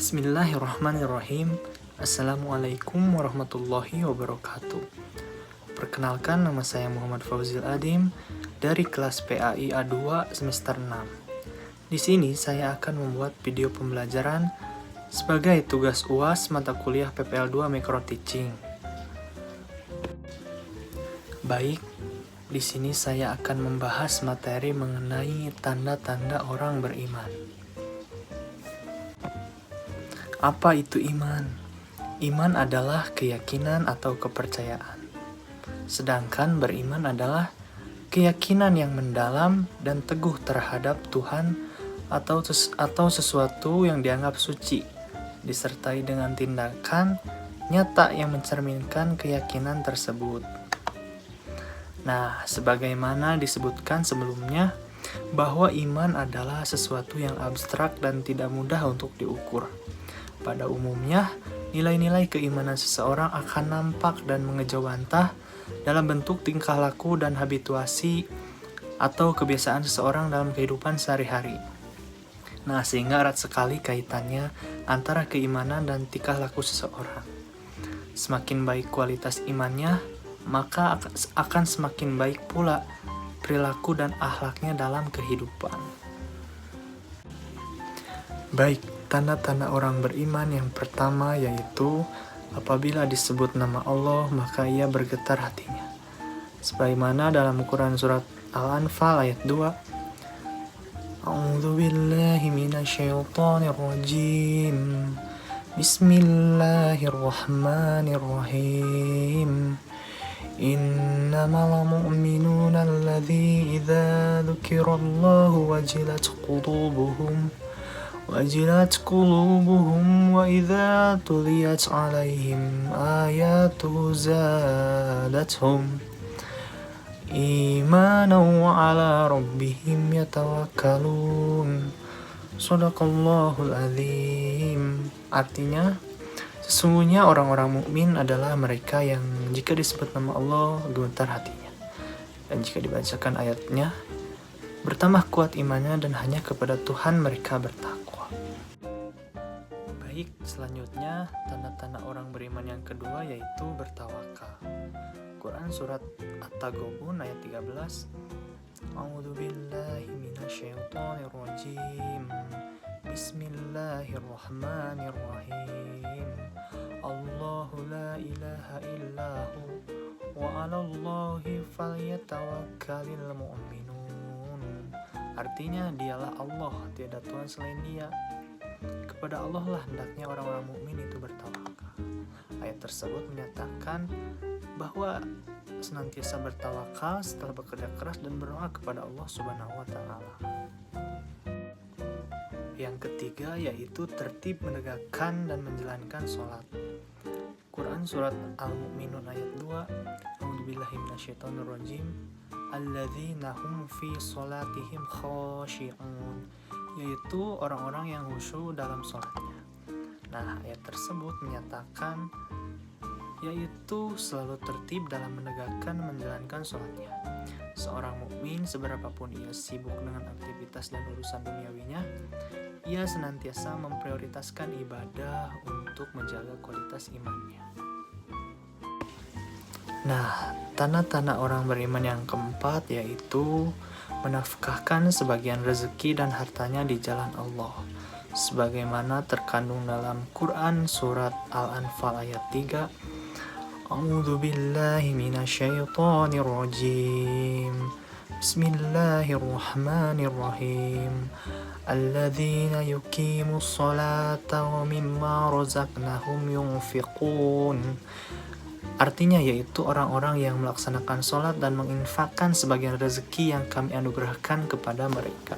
Bismillahirrahmanirrahim. Assalamualaikum warahmatullahi wabarakatuh. Perkenalkan, nama saya Muhammad Fauzil Adim dari kelas PAI A2 semester 6. Di sini saya akan membuat video pembelajaran sebagai tugas UAS mata kuliah PPL2 Micro Teaching. Baik, di sini saya akan membahas materi mengenai tanda-tanda orang beriman. Apa itu iman? Iman adalah keyakinan atau kepercayaan. Sedangkan beriman adalah keyakinan yang mendalam dan teguh terhadap Tuhan atau sesuatu yang dianggap suci, disertai dengan tindakan nyata yang mencerminkan keyakinan tersebut. Nah, sebagaimana disebutkan sebelumnya, bahwa iman adalah sesuatu yang abstrak dan tidak mudah untuk diukur. Pada umumnya, nilai-nilai keimanan seseorang akan nampak dan mengejawantah dalam bentuk tingkah laku dan habituasi atau kebiasaan seseorang dalam kehidupan sehari-hari. Nah, sehingga erat sekali kaitannya antara keimanan dan tingkah laku seseorang. Semakin baik kualitas imannya, maka akan semakin baik pula perilaku dan akhlaknya dalam kehidupan. Baik, tanda-tanda orang beriman yang pertama yaitu apabila disebut nama Allah maka ia bergetar hatinya. Sebagaimana dalam Quran surat Al-Anfal ayat 2. A'udzu billahi minasyaitonir rajim. Bismillahirrahmanirrahim. Innamal mu'minuna alladzi idza dzukirallahu wajilat qulubuhum wa idza tuliyat 'alaihim ayatuhu zadatuhum imanan wa 'ala rabbihim yatawakkalun. Shadaqallahul azim. Artinya, sesungguhnya orang-orang mukmin adalah mereka yang jika disebut nama Allah gemetar hatinya, dan jika dibacakan ayatnya bertambah kuat imannya dan hanya kepada Tuhan mereka bertakwa. Baik, selanjutnya tanda-tanda orang beriman yang kedua yaitu bertawakal. Quran surat At-Taghabun ayat 13. A'udzu billahi minasyaitonir rajim. Bismillahirrahmanirrahim. Allahu la ilaha illahu wa 'alallahi falyatawakkalul mu'minun. Artinya, dialah Allah, tiada Tuhan selain Dia. Kepada Allah lah hendaknya orang-orang mukmin itu bertawakal. Ayat tersebut menyatakan bahwa senantiasa bertawakal setelah bekerja keras dan berdoa kepada Allah Subhanahu wa taala. Yang ketiga yaitu tertib menegakkan dan menjalankan sholat. Quran surat Al-Mu'minun ayat 2. A'udzubillahi minasyaitonirrajim. Alladzina hum fi sholatihim khashi'un, yaitu orang-orang yang khusyuk dalam sholatnya. Nah, ayat tersebut menyatakan yaitu selalu tertib dalam menegakkan menjalankan sholatnya. Seorang mukmin seberapapun ia sibuk dengan aktivitas dan urusan duniawinya, ia senantiasa memprioritaskan ibadah untuk menjaga kualitas imannya. Nah, tanda-tanda orang beriman yang keempat yaitu menafkahkan sebagian rezeki dan hartanya di jalan Allah, sebagaimana terkandung dalam Quran surat Al-Anfal ayat 3. A'udzu billahi minasyaitonir rajim. Bismillahirrahmanirrahim. Alladzina yuqimus sholata wa mimma razaqnahum yunfiqun. Artinya yaitu orang-orang yang melaksanakan sholat dan menginfakkan sebagian rezeki yang kami anugerahkan kepada mereka.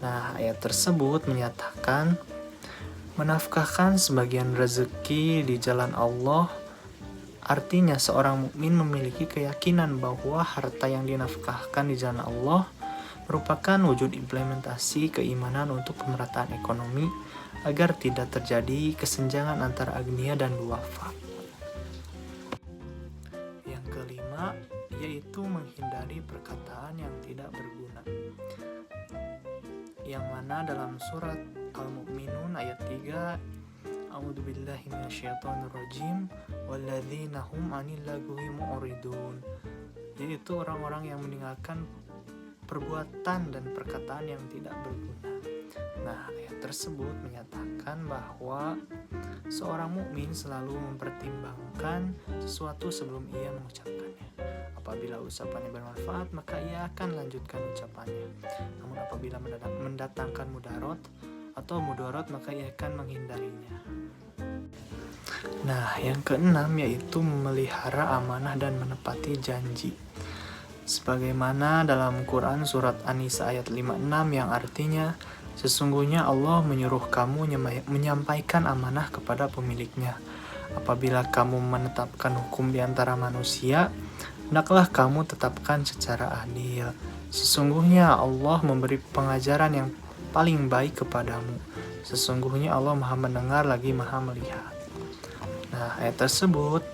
Nah, ayat tersebut menyatakan menafkahkan sebagian rezeki di jalan Allah. Artinya seorang mukmin memiliki keyakinan bahwa harta yang dinafkahkan di jalan Allah merupakan wujud implementasi keimanan untuk pemerataan ekonomi agar tidak terjadi kesenjangan antara agniya dan duafa. Yang kelima yaitu menghindari perkataan yang tidak berguna, yang mana dalam surat Al-Mu'minun ayat 3 3, A'udzubillahi minasyaitonirrajim, walladzina hum 'anil lagwi mu'ridun. Yaitu orang-orang yang meninggalkan perbuatan dan perkataan yang tidak berguna. Nah, ayat tersebut menyatakan bahwa seorang mukmin selalu mempertimbangkan sesuatu sebelum ia mengucapkannya. Apabila ucapannya bermanfaat, maka ia akan lanjutkan ucapannya. Namun apabila mendatangkan mudarat atau mudarat, maka ia akan menghindarinya. Nah, yang keenam yaitu memelihara amanah dan menepati janji. Sebagaimana dalam Quran surat An-Nisa ayat 56 yang artinya, sesungguhnya Allah menyuruh kamu menyampaikan amanah kepada pemiliknya. Apabila kamu menetapkan hukum di antara manusia, hendaklah kamu tetapkan secara adil. Sesungguhnya Allah memberi pengajaran yang paling baik kepadamu. Sesungguhnya Allah Maha mendengar lagi Maha melihat. Nah, ayat tersebut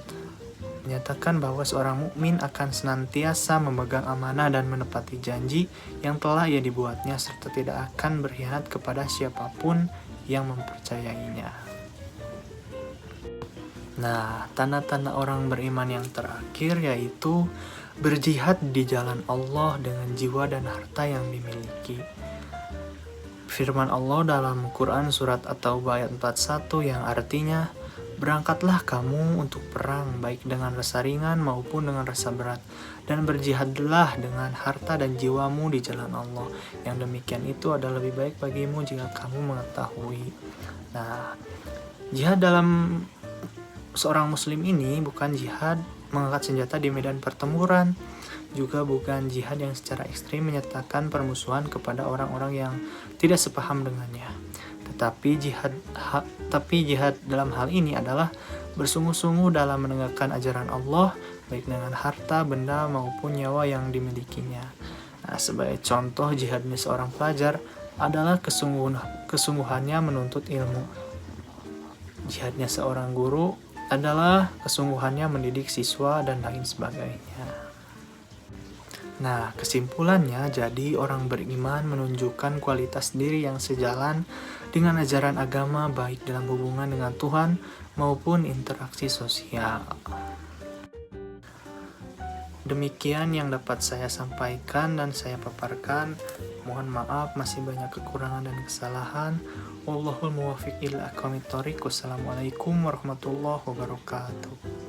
menyatakan bahwa seorang mukmin akan senantiasa memegang amanah dan menepati janji yang telah ia dibuatnya, serta tidak akan berkhianat kepada siapapun yang mempercayainya. Nah, tanda-tanda orang beriman yang terakhir yaitu berjihad di jalan Allah dengan jiwa dan harta yang dimiliki. Firman Allah dalam Quran surat At-Taubah ayat 41 yang artinya, berangkatlah kamu untuk perang, baik dengan rasa ringan maupun dengan rasa berat, dan berjihadlah dengan harta dan jiwamu di jalan Allah. Yang demikian itu adalah lebih baik bagimu jika kamu mengetahui. Nah, jihad dalam seorang muslim ini bukan jihad mengangkat senjata di medan pertempuran, juga bukan jihad yang secara ekstrim menyatakan permusuhan kepada orang-orang yang tidak sepaham dengannya. Tetapi jihad dalam hal ini adalah bersungguh-sungguh dalam menegakkan ajaran Allah, baik dengan harta, benda, maupun nyawa yang dimilikinya. Nah, sebagai contoh jihadnya seorang pelajar adalah kesungguhannya menuntut ilmu. Jihadnya seorang guru adalah kesungguhannya mendidik siswa dan lain sebagainya. Nah, kesimpulannya, jadi orang beriman menunjukkan kualitas diri yang sejalan dengan ajaran agama baik dalam hubungan dengan Tuhan maupun interaksi sosial. Demikian yang dapat saya sampaikan dan saya paparkan. Mohon maaf masih banyak kekurangan dan kesalahan. Wallahul muwaffiq ila aqwamit thoriq. Wassalamualaikum warahmatullahi wabarakatuh.